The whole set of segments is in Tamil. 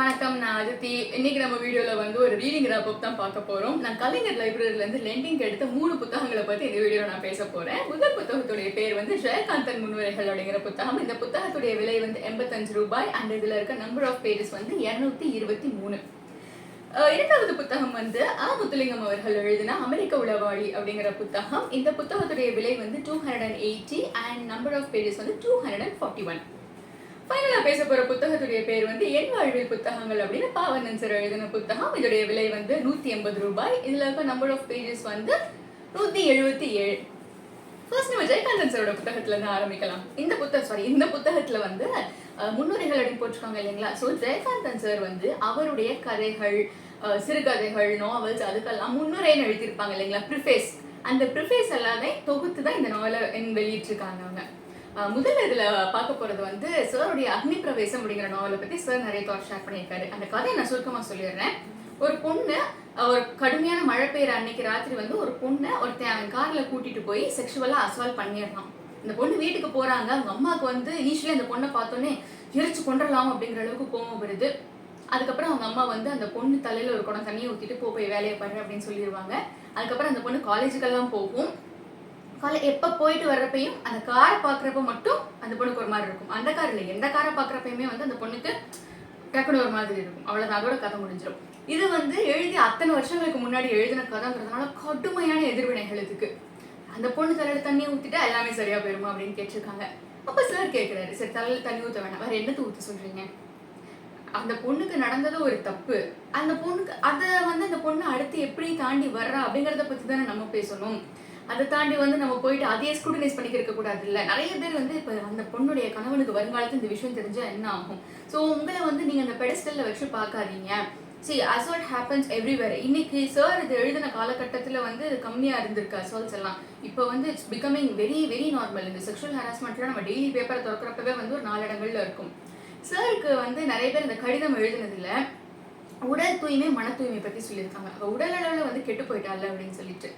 வணக்கம், நான் அதித்தி. இன்னைக்கு நம்ம வீடியோல வந்து ஒரு ரீடிங் ராப் தான் பார்க்க போறோம். நான் கலைஞர் லைப்ரரியில இருந்து லெண்டிங் எடுத்த 3 புத்தகங்களை பத்தி இந்த வீடியோல நான் பேச போறேன். முதல் புத்தகத்துடைய பேர் வந்து ஜெயகாந்தன் முன்னுரைகள் அப்படிங்கிற புத்தகம். இந்த புத்தகத்துடைய விலை வந்து ₹85 அண்ட் இதுல இருக்க நம்பர் ஆஃப் பேஜஸ் வந்து 223. இரண்டாவது புத்தகம் வந்து முத்துலிங்கம் அவர்கள் எழுதின அமெரிக்க உளவாளி அப்படிங்கிற புத்தகம். இந்த புத்தகத்துடைய விலை வந்து 280 அண்ட் நம்பர் ஆஃப் பேஜஸ் வந்து 241. ஃபைனலா பேச போற புத்தகத்துடைய பேர் வந்து என் வாழ்வில் புத்தகங்கள் அப்படின்னு பாவண்ணன் சார் எழுதின புத்தகம். இதோடைய விலை வந்து ₹180. இதுல இருக்க நம்பர் ஆஃப் பேஜஸ் வந்து 177. ஃபர்ஸ்ட் நம்ம ஜெயகாந்தன் சாரோட புத்தகத்துல இருந்து ஆரம்பிக்கலாம். இந்த புத்தகத்துல வந்து முன்னுரைகள் அப்படின்னு போட்டிருக்காங்க இல்லைங்களா. ஸோ ஜெயகாந்தன் சார் வந்து அவருடைய கதைகள், சிறுகதைகள், நாவல்ஸ் அதுக்கெல்லாம் முன்னுரைன்னு எழுதியிருப்பாங்க இல்லைங்களா, ப்ரிஃபேஸ். அந்த ப்ரிஃபேஸ் எல்லாமே தொகுத்து தான் இந்த நாவலை வெளியிட்டிருக்காங்க அவங்க. முதல்ல இதுல பார்க்க போறது வந்து சாருடைய அக்னி பிரவேசம் அப்படிங்கிற நாவலை பத்தி சார் நிறைய தாட் ஷேர் பண்ணியிருக்காரு. அந்த கதையை நான் சுருக்கமா சொல்லிடுறேன். ஒரு பொண்ணு ஒரு கடுமையான மழை பெய்யுற அன்னைக்கு ராத்திரி வந்து ஒரு பொண்ணை ஒருத்தன் கார்ல கூட்டிட்டு போய் செக்ஷுவலா அசால்ட் பண்ணிடுறான். இந்த பொண்ணு வீட்டுக்கு போறாங்க. அவங்க அம்மாவுக்கு வந்து இனிஷியலி அந்த பொண்ணை பார்த்தோன்னே எரிச்சு கொண்டுடலாம் அப்படிங்கிற அளவுக்கு கோவம் வருது. அதுக்கப்புறம் அவங்க அம்மா வந்து அந்த பொண்ணு தலையில ஒரு குடம் தண்ணியை ஊத்திட்டு போய் வேலையை பாரு அப்படின்னு சொல்லிடுவாங்க. அதுக்கப்புறம் அந்த பொண்ணு காலேஜுக்கெல்லாம் போகும். எப்போ போயிட்டு வர்றப்பையும் அந்த காரை பார்க்குறப்ப மட்டும் அந்த பொண்ணுக்கு ஒரு மாதிரி இருக்கும். அந்த கார் இல்லை, எந்த காரை பார்க்குறப்பயுமே வந்து அந்த பொண்ணுக்கு டக்குனு ஒரு மாதிரி இருக்கும். அவ்வளோதான், அதோட கதை முடிஞ்சிடும். இது வந்து எழுதி அத்தனை வருஷங்களுக்கு முன்னாடி எழுதின கதைங்கிறதுனால கடுமையான எதிர்வினைகள் இதுக்கு. அந்த பொண்ணு தலையில தண்ணி ஊற்றிட்டா எல்லாமே சரியா போயிருமா அப்படின்னு கேட்டிருக்காங்க. அப்போ சார் கேட்குறாரு, சரி தலையில தண்ணி ஊற்ற வேணாம், வேற என்னத்தை ஊற்ற சொல்றீங்க? அந்த பொண்ணுக்கு நடந்தது ஒரு தப்பு. அந்த பொண்ணுக்கு அதை வந்து அந்த பொண்ணு அடுத்து எப்படி தாண்டி வர்றா அப்படிங்கிறத பற்றி தானே நம்ம பேசணும். அதை தாண்டி வந்து நம்ம போயிட்டு அதையே ஸ்க்ரூட்டனைஸ் பண்ணிக்க கூடாது இல்லை. நிறைய பேர் வந்து இப்போ அந்த பொண்ணுடைய கணவனுக்கு வருங்காலத்தில் இந்த விஷயம் தெரிஞ்சா என்ன ஆகும். ஸோ உங்களை வந்து நீங்கள் அந்த பெடஸ்டல்ல வச்சு பார்க்காதீங்க. See, assault happens everywhere. இன்னைக்கு சார் இது எழுதின காலகட்டத்தில் வந்து கம்மியாக இருந்திருக்கு அசால்ட்ஸ் எல்லாம். இப்போ வந்து it's becoming very very normal. இந்த செக்ஷுவல் ஹராஸ்மெண்ட்லாம் நம்ம டெய்லி பேப்பரை திறக்கிறப்பவே வந்து ஒரு 4 இடங்கள்ல இருக்கும். சாருக்கு வந்து நிறைய பேர் இந்த கடிதம் எழுதினதுல உடல் தூய்மை மன தூய்மை பற்றி சொல்லியிருக்காங்க. உடல் அளவில் வந்து கெட்டு போயிட்டால அப்படின்னு சொல்லிட்டு,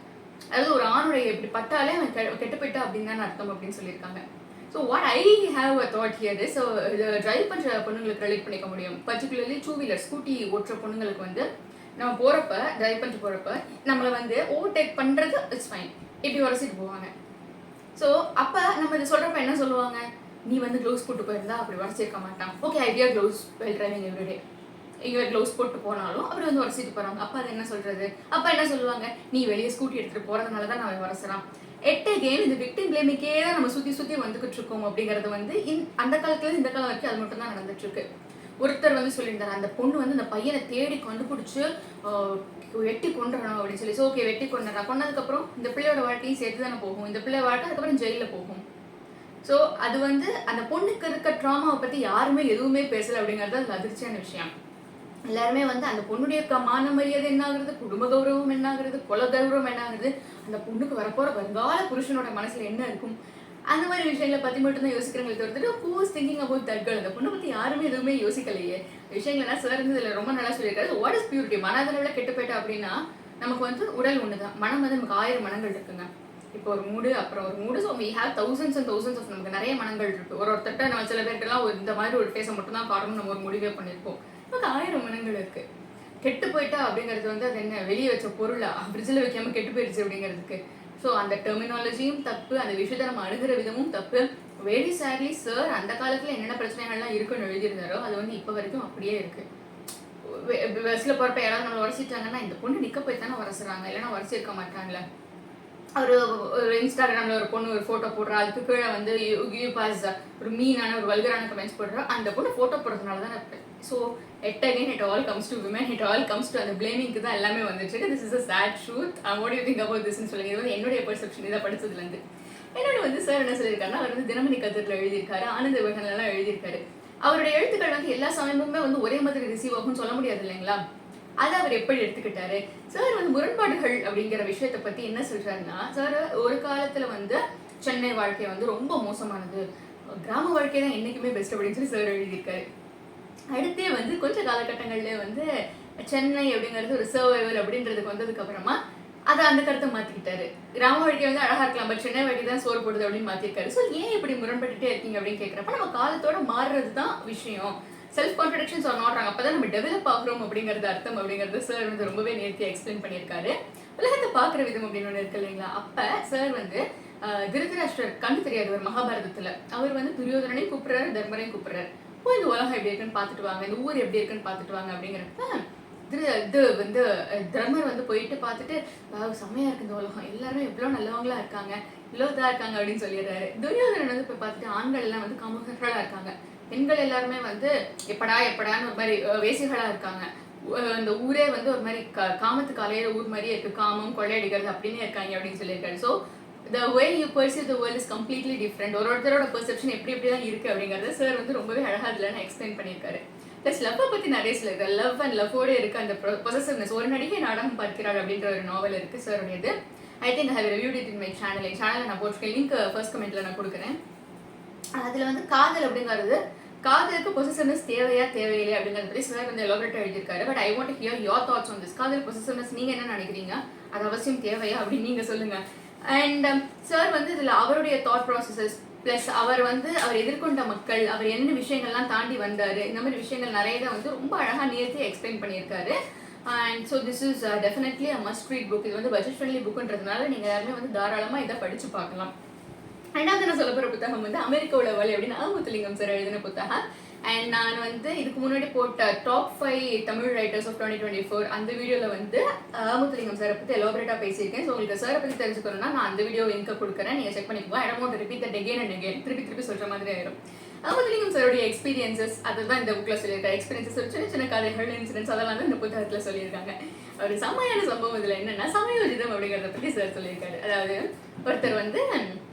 அதாவது ஒரு ஆணுடைய இப்படி பட்டாலே அவன் கெட்டு போயிட்டா அப்படின்னு தான் அர்த்தம் அப்படின்னு சொல்லியிருக்காங்க. So what I have a thought here is, so இது டிரைவ் பண்ணுற பொண்ணுங்களுக்கு ரிலேட் பண்ணிக்க முடியும். பர்டிகுலர்லி 2 வீலர் ஸ்கூட்டி ஓட்டுற பொண்ணுங்களுக்கு வந்து நம்ம போகிறப்ப டிரைவ் பண்ணிட்டு போகிறப்ப நம்மளை வந்து ஓவர்டேக் பண்ணுறது இட்ஸ் ஃபைன், இப்படி உரசிட்டு போவாங்க. ஸோ அப்போ நம்ம இதை சொல்கிறப்ப என்ன சொல்லுவாங்க, நீ வந்து க்ளவுஸ் போட்டு போயிருந்தா அப்படி உரசிருக்க மாட்டான். ஓகே, ஐ wear gloves well driving everyday. இங்கே க்ளவுஸ் போட்டு போனாலும் அப்படி வந்து உரசிட்டு போகிறாங்க. அப்போ அது என்ன சொல்கிறது? அப்போ என்ன சொல்லுவாங்க, நீ வெளியே ஸ்கூட்டி எடுத்துகிட்டு போகிறதுனால தான் நான் உரசுறான். எட்டகேன் இந்த விக்டிம் பிளேமிக்கே தான் நம்ம சுற்றி வந்துக்கிட்டு இருக்கோம் அப்படிங்கிறது வந்து அந்த காலத்துலேருந்து இந்த காலம் வரைக்கும் அது மட்டும் தான் நடந்துட்டு இருக்கு. ஒருத்தர் வந்து சொல்லியிருந்தாரு, அந்த பொண்ணு வந்து அந்த பையனை தேடி கண்டுபிடிச்சு வெட்டி கொண்டுறணும் அப்படின்னு சொல்லி. ஸோ ஓகே, வெட்டி கொன்னதுக்கப்புறம் இந்த பிள்ளையோட வாழ்க்கையும் சேர்த்து தானே போகும். இந்த பிள்ளை வாழ்க்கை அதுக்கப்புறம் ஜெயிலில் போகும். ஸோ அது வந்து அந்த பொண்ணுக்கு இருக்க ட்ராமாவை பற்றி யாருமே எதுவுமே பேசலை அப்படிங்கிறது அது அதிர்ச்சியான விஷயம். எல்லாருமே வந்து அந்த பொண்ணுடைய மான மரியாதை என்ன ஆகுறது, குடும்ப கௌரவம் என்ன ஆகுறது, குல கௌரவம் என்ன ஆகுறது, அந்த பொண்ணுக்கு வரப்போற வருங்கால புருஷனோட மனசுல என்ன இருக்கும், அந்த மாதிரி விஷயங்களை பத்தி மட்டும் தான் யோசிக்கிறவங்களை தவிர்த்துட்டு who is thinking about that girl, அந்த பொண்ணை பத்தி யாருமே எதுவுமே யோசிக்கலையே. விஷயங்கள்லாம் சார் வந்து இதுல ரொம்ப நல்லா சொல்லியிருக்காரு. What is purity? மனதளவில் கெட்டு போயிட்டா அப்படின்னா நமக்கு வந்து உடல் ஒண்ணுதான், மனம் வந்து நமக்கு 1000 மனங்கள் இருக்குங்க. இப்போ ஒரு மூடு, அப்புறம் ஒரு mood. So we have thousands and thousands of நமக்கு நிறைய மனங்கள் இருக்கு. ஒருத்தட்ட நம்ம சில பேருக்கெல்லாம் இந்த மாதிரி ஒரு ஃபேஸை மட்டும் தான் காரணம் நம்ம ஒரு முடிவே பண்ணியிருப்போம். நமக்கு 1000 மனங்கள் இருக்கு. கெட்டு போயிட்டா அப்படிங்கிறது வந்து அது என்ன வெளியே வச்ச பொருளா, ஃப்ரிட்ஜில் வைக்காம கெட்டு போயிடுச்சு அப்படிங்கிறதுக்கு. ஸோ அந்த டெர்மினாலஜியும் தப்பு, அந்த விஷயத்தை நம்ம அணுகிற விதமும் தப்பு. வெரி சேட்லி சார் அந்த காலத்தில் என்னென்ன பிரச்சனைகள்லாம் இருக்குன்னு எழுதியிருந்தாரோ அது வந்து இப்போ வரைக்கும் அப்படியே இருக்கு. பஸ்ஸில் போகிறப்ப யாராவது நம்மளை உரசிட்டாங்கன்னா இந்த பொண்ணு நிற்க போய் தானே உரசுறாங்க, இல்லைன்னா உரசிருக்க மாட்டாங்களே. ஒரு இன்ஸ்டாகிராமில் ஒரு பொண்ணு ஒரு ஃபோட்டோ போடுறா, அதுக்கு கீழே வந்து ஒரு மீனான ஒரு வல்கரான கமெண்ட்ஸ் போடுறா, அந்த பொண்ணு ஃபோட்டோ போடுறதுனால தான் இருப்பேன். So it all comes to women, it all comes to அந்த பிளேமிங்க்கு தான் எல்லாமே வந்துட்டு. This is a sad truth. What you think about திஸ்ன்னு சொல்லுங்க. இது வந்து என்னுடைய பெர்செப்ஷன், இதை படிச்சதுலேருந்து. என்னோட வந்து சார் என்ன சொல்லியிருக்காருன்னா, அவர் வந்து தினமணி கதிரில் எழுதியிருக்காரு, ஆனந்த விகடன்லாம் எழுதியிருக்காரு. அவருடைய எழுத்துக்கள் வந்து எல்லா சமயமுமே வந்து ஒரே மாதிரி ரிசீவ் ஆகும்னு சொல்ல முடியாது இல்லைங்களா. அதை அவர் எப்படி எடுத்துக்கிட்டாரு? சார் வந்து முரண்பாடுகள் அப்படிங்கிற விஷயத்த பத்தி என்ன சொல்றாருன்னா, சார் ஒரு காலத்துல வந்து சென்னை வாழ்க்கை வந்து ரொம்ப மோசமானது, கிராம வாழ்க்கை தான் என்னைக்குமே பெஸ்ட் அப்படின்னு சொல்லி சார் எழுதியிருக்காரு. அடுத்தே வந்து கொஞ்ச காலகட்டங்கள்ல வந்து சென்னை அப்படிங்கிறது ஒரு சர்வைவல் அப்படின்றதுக்கு வந்ததுக்கு அப்புறமா அதை அந்த கருத்தை மாத்திக்கிட்டாரு. கிராம வாழ்க்கை வந்து அழகா இருக்கலாம், பட் சென்னை வாழ்க்கை தான் சோறு போடுது அப்படின்னு மாத்திருக்காரு. ஸோ ஏன் இப்படி முரண்பட்டுட்டே இருக்கீங்க அப்படின்னு கேட்குறப்ப நம்ம காலத்தோட மாறுறது தான் விஷயம். Self contradictions are not wrong, அப்பதான் நம்ம டெவலப் ஆகிறோம் அப்படிங்கிறது அர்த்தம் அப்படிங்கிறது சார் வந்து ரொம்பவே நேர்த்தியா எக்ஸ்பிளைன் பண்ணியிருக்காரு. உலகத்தை பார்க்குற விதம் அப்படின்னு ஒன்று இருக்கு இல்லைங்களா, அப்ப சார் வந்து திருதராஷ்டிரர் கண்ணு தெரியாதவர் மகாபாரதத்துல, அவர் வந்து துரியோதனனையும் கூப்பிடுறாரு, தர்மரையும் கூப்பிடுறாரு, போய் இந்த உலகம் எப்படி இருக்குன்னு பார்த்துட்டு வாங்க, இந்த ஊர் எப்படி இருக்குன்னு பார்த்துட்டு வாங்க அப்படிங்கிறப்ப இது வந்து தர்மர் வந்து போயிட்டு பார்த்துட்டு செம்மையா இருக்கு இந்த உலகம், எல்லாருமே எவ்வளவு நல்லவங்களா இருக்காங்க, இவ்வளவு இதா இருக்காங்க அப்படின்னு சொல்லிடுறாரு. துரியோதனன் வந்து போய் பார்த்துட்டு ஆண்கள் எல்லாம் வந்து காமகர்களா இருக்காங்க, பெண்கள் எல்லாருமே வந்து எப்படான்னு ஒரு மாதிரி வேசிகளா இருக்காங்க, அந்த ஊரே வந்து ஒரு மாதிரி காமத்துக்கு அலையிற ஊர் மாதிரியே இருக்கு, காமம் கொள்ளையடிக்கிறது அப்படின்னு இருக்காங்க அப்படின்னு சொல்லியிருக்காரு. So the way you perceive the world is completely different. ஒருத்தரோட பெர்செப்ஷன் எப்படி தான் இருக்கு அப்படிங்கறத சார் வந்து ரொம்பவே அழகா இதுல எக்ஸ்பிளைன் பண்ணியிருக்காரு. பிளஸ் லவ்வை பத்தி நிறைய சொல்லியிருக்காரு. லவ் அண்ட் லவ்வோட இருக்க அந்த பொசசிவ்னஸ், ஒரு நடிகை நாடகம் பார்க்கிறாள் அப்படின்ற ஒரு நாவல் இருக்கு சாருடையது. I think I have reviewed it in my channel. என் சேனலை நான் போட்டிருக்கேன், லிங்க் ஃபர்ஸ்ட் கமெண்ட்ல நான் கொடுக்குறேன். அதுல வந்து காதல் அப்படிங்கிறது, காதலுக்கு பொசசிவ்னஸ் தேவையா தேவையில்லை அப்படிங்கிறத பத்தி சார் வந்து எலாபரேட்டா எழுதியிருக்காரு. But I want to hear your thoughts on this. காதல் பொசசிவ்னஸ் நீங்க என்ன நினைக்கிறீங்க, அது அவசியம் தேவையா அப்படின்னு நீங்க சொல்லுங்க. அண்ட் சார் வந்து இதுல அவருடைய தாட் ப்ராசஸஸ் பிளஸ் அவர் எதிர்கொண்ட மக்கள், அவர் என்ன விஷயங்கள்லாம் தாண்டி வந்தாரு, இந்த மாதிரி விஷயங்கள் நிறைய தான் வந்து ரொம்ப அழகா நேர்த்தி எக்ஸ்பிளைன் பண்ணியிருக்காரு. And so this is definitely a must read book. இது வந்து பட்ஜெட் ஃப்ரெண்ட்லி புக்ன்றதுனால நீங்க யாருமே வந்து தாராளமா இதை படிச்சு பார்க்கலாம். ரெண்டாவது நான் சொல்ல போற புத்தகம் வந்து அமெரிக்காவோட வழி அப்படின்னு முத்துலிங்கம் சார் எழுதின புத்தகம். அண்ட் நான் வந்து இதுக்கு முன்னாடி போட்ட டாப் 5 தமிழ் ரைட்டர்ஸ் ஆஃப் 2024 அந்த வீடியோல வந்து முத்துலிங்கம் சாரை பத்தி எலாபரேட்டா பேசியிருக்கேன். ஸோ உங்களுக்கு சாரை பத்தி தெரிஞ்சுக்கணும்னா நான் அந்த வீடியோ லிங்க் கொடுக்குறேன், நீங்க செக் பண்ணிக்கோங்க. I don't want to repeat that again and again, திருப்பி சொல்ற மாதிரி ஆயிடும். முத்துலிங்கம் சாருடைய எக்ஸ்பீரியன்சஸ் அதுதான் இந்த புக்ல சொல்லியிருக்காரு. எக்ஸ்பீரியன்சஸ் சின்ன கதைகள், இன்சிடென்ட்ஸ் அதெல்லாம் வந்து இந்த புத்தகத்துல சொல்லியிருக்காங்க. ஒரு செம்மையான சம்பவம் இதுல என்னன்னா சமயோஜிதம் அப்படிங்கிறத பத்தி சார் சொல்லியிருக்காரு. அதாவது ஒருத்தர் வந்து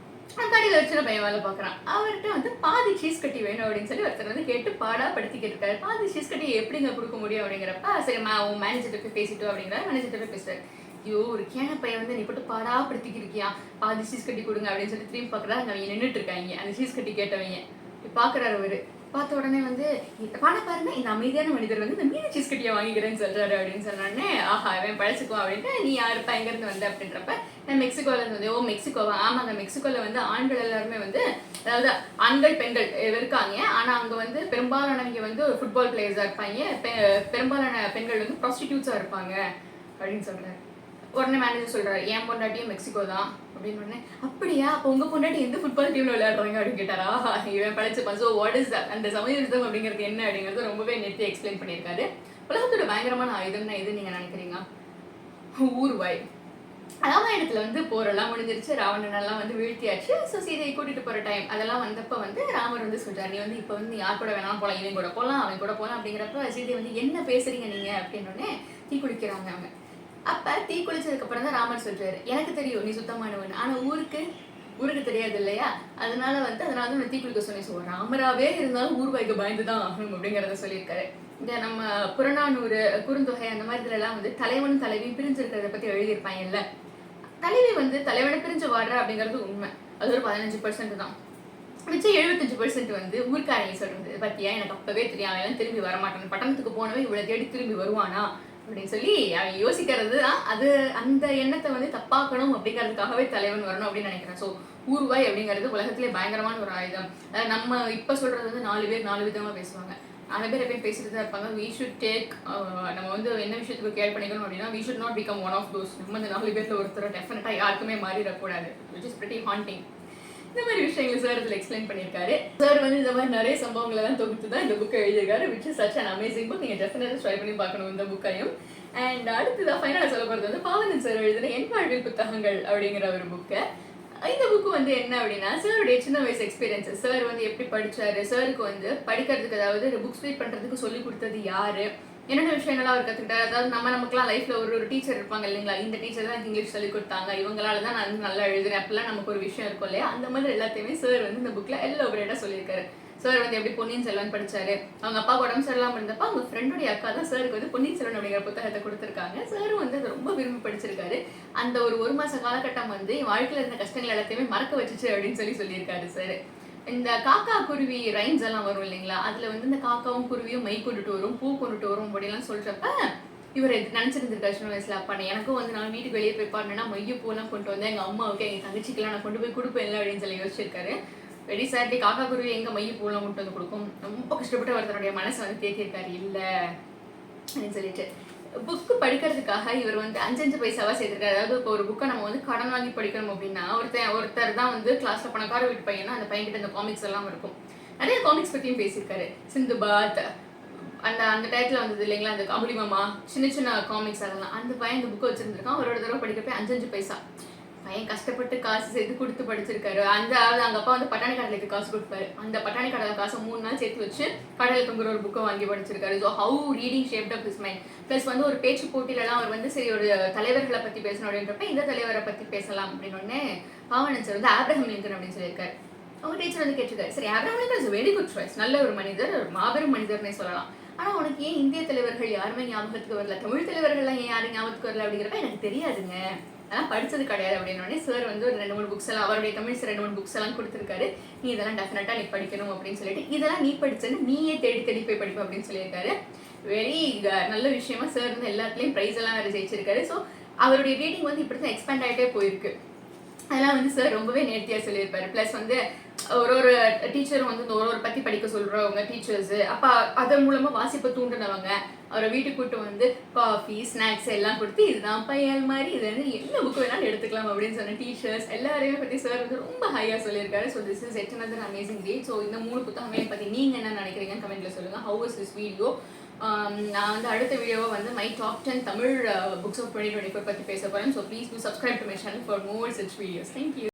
கடையில் வச்சுன பையன் வேலை பார்க்குறான், அவர்கிட்ட வந்து பாதி சீஸ் கட்டி வேணும் அப்படின்னு சொல்லி ஒருத்தர் வந்து கேட்டு படுத்திக்கிட்டு இருக்காரு. பாதி சீஸ் கட்டி எப்படிங்க கொடுக்க முடியும் அப்படிங்கிறப்ப சரி உன் மேனேஜர்கிட்ட போய் பேசிட்டு அப்படிங்கிறாரு. மேனேஜர்கிட்ட போய் பேசுறாரு, ஐயோ ஒரு கேன பையன் வந்து நீ போட்டு படுத்திக்கிருக்கியா, பாதி சீஸ் கட்டி கொடுங்க அப்படின்னு சொல்லி திரும்பி பார்க்குறாரு. அவங்க நின்றுட்டு இருக்காங்க, அந்த சீஸ் கட்டி கேட்டவங்க பார்க்குறாரு. அவரு பார்த்த உடனே வந்து பாருங்க இந்த அமைதியான மனிதர் வந்து இந்த மீன் சீஸ் கட்டியை வாங்கிக்கிறேன்னு சொல்றாரு அப்படின்னு சொன்னோடனே ஆஹா இவன் பழச்சுக்குவான் அப்படின்ட்டு, நீ யாருப்பா எங்கேருந்து வந்து அப்படின்றப்ப நான் மெக்சிகோல இருந்து வந்து. ஓ மெக்சிகோவா, ஆமாங்க மெக்சிகோல வந்து ஆண்கள் எல்லாருமே வந்து, அதாவது ஆண்கள் பெண்கள் இருக்காங்க, ஆனா அங்க வந்து பெரும்பாலானவங்க வந்து ஃபுட்பால் பிளேயர்ஸா இருப்பாங்க, பெரும்பாலான பெண்கள் வந்து ப்ராஸ்டிடியூட்ஸா இருப்பாங்க அப்படின்னு சொல்றாரு. உடனே மேனேஜர் சொல்றாரு, என் பொண்டாட்டியும் மெக்சிகோ தான் அப்படின்னு. உடனே அப்படியா, அப்போ உங்க பொண்டாட்டி எந்த ஃபுட்பால் டீம்ல விளையாடுறாங்க அப்படின்னு கேட்டாரா. இவன் படைச்சுப்பா. ஸோ வாட் இஸ் அந்த சமயோஜிதம் அப்படிங்கிறது என்ன அப்படிங்கிறது ரொம்பவே நேர்த்தி எக்ஸ்பிளைன் பண்ணியிருக்காரு. உலகத்தோட பயங்கரமான ஆயுதம்னா எது நீங்க நினைக்கிறீங்க? ஊர்வாய். ராமாயணத்துல வந்து போரெல்லாம் முடிஞ்சிருச்சு, ராவணனெல்லாம் வந்து வீழ்த்தியாச்சு. ஸோ சீதையை கூட்டிட்டு போற டைம் அதெல்லாம் வந்தப்ப வந்து ராமர் வந்து சொல்றாரு, நீ வந்து இப்போ வந்து யார் கூட வேணாலும் போகலாம், இவன் கூட போகலாம் அவன் கூட போகலாம் அப்படிங்கிறப்ப சீதை வந்து என்ன பேசுறீங்க நீங்க அப்படின்னு தீ குளிக்கிறாங்க அவங்க. அப்ப தீ குளிச்சதுக்கு அப்புறம் தான் ராமர் சொல்றாரு, எனக்கு தெரியும் நீ சுத்தமானவன், ஆனா ஊருக்கு தெரியாது இல்லையா, அதனால தீ குளிக்க சொன்னேன். ஸோ ராமராவே இருந்தாலும் ஊர்வாய்க்கு பயந்துதான் ஆகணும் அப்படிங்கிறத சொல்லியிருக்காரு. இந்த நம்ம புறநானூறு, குறுந்தொகை அந்த மாதிரி இதுல எல்லாம் வந்து தலைவனும் தலைவியும் பிரிஞ்சிருக்கிறத பத்தி எழுதியிருப்பாங்கல்ல. தலைவி வந்து தலைவனை பிரிஞ்சு வாடுற அப்படிங்கிறது உண்மை, அது ஒரு 15% தான். மிச்சம் 75% வந்து ஊர்க்காரங்க சொல்றது. பத்தியா எனக்கு அப்பவே தெரியும் அவன் திரும்பி வரமாட்டான், பட்டணத்துக்கு போனவே இவ்வளவு தேடி திரும்பி வருவானா அப்படின்னு சொல்லி அவன் யோசிக்கிறது தான். அது அந்த எண்ணத்தை வந்து தப்பாக்கணும் அப்படிங்கிறதுக்காகவே தலைவன் வரணும் அப்படின்னு நினைக்கிறேன். ஸோ ஊர்வாய் அப்படிங்கிறது உலகத்திலே பயங்கரமான ஒரு ஆயுதம். நம்ம இப்ப சொல்றது வந்து 4 பேர் 4 விதமா பேசுவாங்க, 4 பேர் எப்பயும் பேசிட்டு தான் இருப்பாங்க. we should take நம்ம வந்து என்ன விஷயத்துக்கு கேர் பண்ணிக்கணும் அப்படின்னா we should not become one of those. நம்ம இந்த 4 பேர்ல ஒருத்தர் டெஃபினட்டா யாருக்குமே மாறிடக்கூடாது, which is pretty haunting. இந்த மாதிரி விஷயங்களை சார் இதில் எக்ஸ்பிளைன் பண்ணியிருக்காரு. சார் வந்து இந்த மாதிரி நிறைய சம்பவங்களை தான் தொகுத்து தான் இந்த புக்கை எழுதியிருக்காரு, which is such an amazing book. நீங்கள் டெஃபினட்டாக ட்ரை பண்ணி பார்க்கணும் இந்த புக்கையும். அண்ட் அடுத்ததாக ஃபைனலாக சொல்ல போகிறது வந்து பாவனன் சார் எழுதின என் வாழ்வில் புத்தகங்கள் அப்படிங்கிற ஒரு புக்கை. இந்த புக்கு வந்து என்ன அப்படின்னா சாருடைய சின்ன வயசு எக்ஸ்பீரியன்ஸஸ், சார் வந்து எப்படி படிச்சாரு, சாருக்கு வந்து படிக்கிறதுக்கு அதாவது புக்ஸ் ரீட் பண்றதுக்கு சொல்லி கொடுத்தது யாரு, என்னென்ன விஷயங்கள்லாம் அவர் கற்றுக்கிட்டாரு. அதாவது நமக்குலாம் லைஃப்ல ஒரு டீச்சர் இருப்பாங்க இல்லைங்களா, இந்த டீச்சர் தான் எனக்கு இங்கிலீஷ் சொல்லி கொடுத்தாங்க, இவங்களால தான் நான் வந்து நல்லா எழுதுறேன் அப்படிலாம் நமக்கு ஒரு விஷயம் இருக்கும் இல்லையா, அந்த மாதிரி எல்லாத்தையுமே சார் வந்து இந்த புக்ல எலாபரேட்டா சொல்லியிருக்காரு. சார் வந்து எப்படி பொன்னியின் செல்வன் படிச்சாரு, அவங்க அப்பா உடம்பு சரியில்லாம இருந்தப்ப அவங்க ஃப்ரெண்டுடைய அக்கா தான் சாருக்கு வந்து பொன்னியின் செல்வன் அப்படிங்கிற புத்தகத்தை கொடுத்துருக்காங்க. சாரும் வந்து அதை ரொம்ப விரும்பி படிச்சிருக்காரு. அந்த ஒரு மாச காலகட்டம் வந்து என் வாழ்க்கையில இருந்த கஷ்டங்கள் எல்லாத்தையுமே மறக்க வச்சுச்சு அப்படின்னு சொல்லியிருக்காரு சார். இந்த காக்கா குருவி ரைம்ஸ் எல்லாம் வரும் இல்லைங்களா, அதுல வந்து இந்த காக்காவும் குருவியும் மை கொண்டுட்டு வரும், பூ கொண்டுட்டு வரும் அப்படிலாம் சொல்றப்ப இவர் நினைச்சிருந்திருக்காரு சின்ன வயசுல, அப்பா எனக்கும் வந்து நான் வீட்டுக்கு வெளியே போய் பாருன்னா மைய பூலாம் கொண்டு வந்தேன், எங்க அம்மாவுக்கு எங்க தங்கச்சிக்கெல்லாம் நான் கொண்டு போய் கொடுப்பேன் அப்படின்னு சொல்லி யோசிச்சிருக்காரு. வெரி சேட்லி காக்கா குருவி எங்க மைய பூலாம் கொண்டு வந்து கொடுக்கும். ரொம்ப கஷ்டப்பட்டு ஒருத்தருடைய மனசை வந்து தேத்திருக்காரு இல்ல அப்படின்னு சொல்லிட்டு. புக்கு படிக்கிறதுக்காக இவர் வந்து 5 பைசாவா சேர்த்திருக்காரு. அதாவது இப்போ ஒரு புக்கை நம்ம வந்து கடன் வாங்கி படிக்கணும் அப்படின்னா ஒருத்தர் தான் வந்து கிளாஸ்ல பணக்கார வீட்டு பையனா அந்த பையன் கிட்ட இந்த காமிக்ஸ் எல்லாம் இருக்கும். நிறைய காமிக்ஸ் பத்தியும் பேசியிருக்காரு. சிந்துபாத் அந்த டயத்துல வந்தது இல்லைங்களா, அந்த அம்புலிமாமா சின்ன சின்ன காமிக்ஸ் அதெல்லாம். அந்த பையன் இந்த புக்கை வச்சிருந்திருக்கான். அவரோட தடவை படிக்கப்ப 5 பைசா. பையன் கஷ்டப்பட்டு காசு சேர்த்து கொடுத்து படிச்சிருக்காரு. அங்க அப்பா வந்து பட்டாணி கடைக்கு காசு கொடுப்பாரு. அந்த பட்டாணி கடையில காசை 3 நாள் சேர்த்து வச்சு கடையில் தொங்குற ஒரு புக்கை வாங்கி படிச்சிருக்காரு. So how reading shaped up his mind. Plus வந்து ஒரு பேச்சு போட்டியிலலாம் அவர் வந்து சரி ஒரு தலைவர்களை பத்தி பேசணும் அப்படின்றப்ப இந்த தலைவரை பத்தி பேசலாம் அப்படின்னு உடனே பாவனன்சர் வந்து ஆப்ரஹாம் லிங்கன் அப்படின்னு சொல்லியிருக்காரு. அவங்க டீச்சர் வந்து கேட்டிருக்காரு, சரி Abraham Lincoln is very good choice, நல்ல ஒரு மனிதர், ஒரு மாபெரும் மனிதர்னே சொல்லலாம். ஆனா உனக்கு ஏன் இந்திய தலைவர்கள் யாருமே ஞாபகத்துக்கு வரல, தமிழ் தலைவர்கள்லாம் ஏன் யாரும் ஞாபகத்துக்கு வரல அப்படிங்கிறப்ப எனக்கு தெரியாதுங்க, அதெல்லாம் படிச்சது கிடையாது அப்படின்னு. சார் வந்து ஒரு 2-3 புக்ஸ் எல்லாம் அவருடைய தமிழ் 2-3 புக்ஸ் எல்லாம் கொடுத்துருக்காரு. நீ இதெல்லாம் டெஃபினட்டா நீ படிக்கணும் அப்படின்னு சொல்லிட்டு இதெல்லாம் நீ படிச்சேன்னு நீயே தேடி தேடி போய் படிப்ப அப்படின்னு சொல்லியிருக்காரு. வெரி நல்ல விஷயமா சார் வந்து எல்லாத்துலயும் பிரைஸ் எல்லாம் வேற ஜெயிச்சிருக்காரு. ஸோ அவருடைய ரீடிங் வந்து இப்படிதான் எக்ஸ்பேண்ட் ஆகிட்டே போயிருக்கு. அதெல்லாம் வந்து சார் ரொம்பவே நேர்த்தியா சொல்லியிருப்பாரு. பிளஸ் வந்து ஒரு டீச்சரும் வந்து ஒரு பத்தி படிக்க சொல்றவங்க டீச்சர்ஸ், அப்ப அதன் மூலமா வாசிப்பை தூண்டினவங்க அவரை வீட்டுக்கு கூட்டு வந்து காஃபி ஸ்நாக்ஸ் எல்லாம் கொடுத்து இதுதான் பையல் மாதிரி இது வந்து என்ன புக் வேணாலும் எடுத்துக்கலாம் அப்படின்னு சொன்ன டீச்சர்ஸ் எல்லாரையுமே பத்தி சார் வந்து ரொம்ப ஹையா சொல்லியிருக்காரு. So this is yet another amazing day. So இந்த 3 புத்தகங்களை பத்தி நீங்க என்ன நினைக்கிறீங்கன்னு கமெண்ட்ல சொல்லுங்க. How is this video? நான் வந்து அடுத்த வீடியோவை வந்து my top 10 Tamil books of 2024 பத்தி பேச போறேன். So please do subscribe to my channel for more such videos. Thank you.